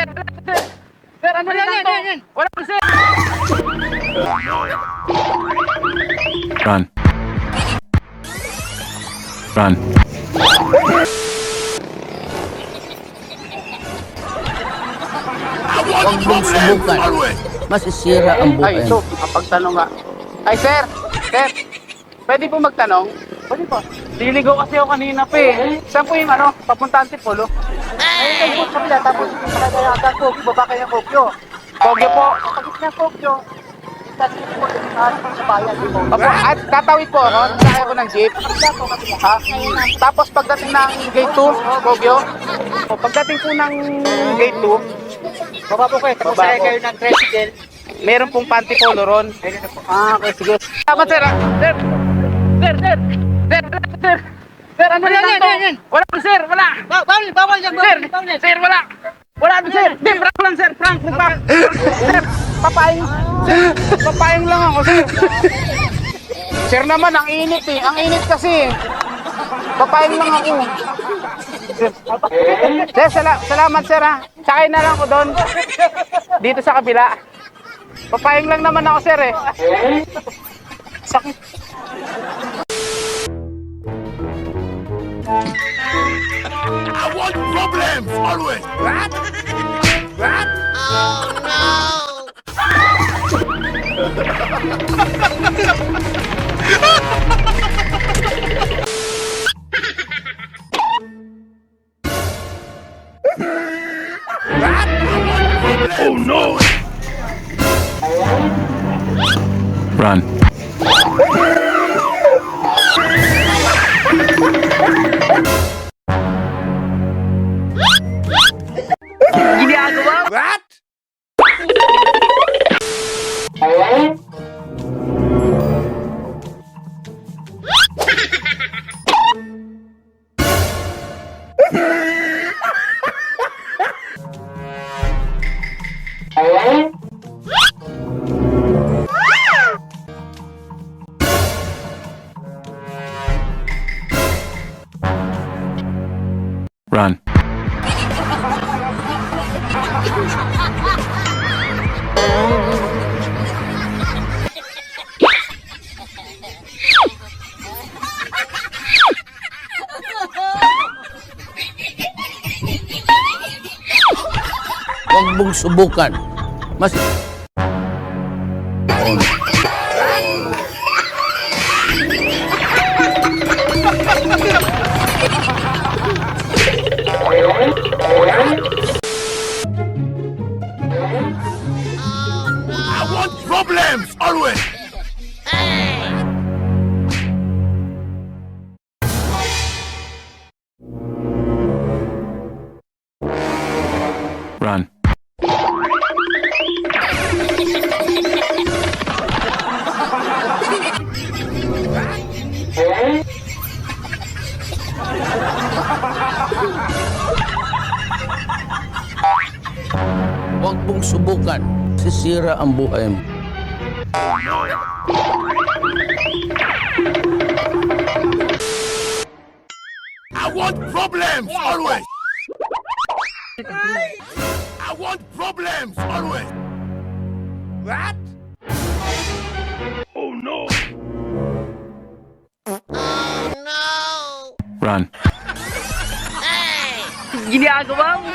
Sir, ano yan? Wala po, sir. Run. Run. Huwag mong subukan. Masisira ang buhay. Ay, ito, kapagtanong nga. Ay, sir, pwede po magtanong? Pwede po. Liligaw kasi ako kanina pa eh. Saan po yung papunta Antipolo? Ay, po sa pila, tapos makakayata ko, baba kayo Kogyo. Kogyo po. Pagkit na Kogyo. Opo, at tatawid po ako, sakay ko ng jeep. Ha? Tapos pagdating ng gate 2, Kogyo. Pagdating po ng gate 2, baba po kayo, tapos sakay kayo ng tricycle. Meron pong Antipolo ron. Okay, sige. Salamat, sir. Sir, ano yan? Wala po, sir, wala. Bawal yan, sir, wala. Wala po, sir. Hindi, prank lang, sir. Prank. Sir, papayong lang ako, sir. Sir naman, ang init eh. Ang init kasi. Papayong lang ako. Sir, salamat, sir, ha. Sakay na lang ako doon. Dito sa kabila. Papayong lang naman ako, sir, eh. Sakit. I want problems always. What? What? Oh no! What? Oh no! Run. What? Run. Huwag mong subukan. I want problems always. Run. Huwag mong subukan. Sisira ang buhay mo. I want problems always. I want problems always. What? Oh no! Run. Ginagawa mo.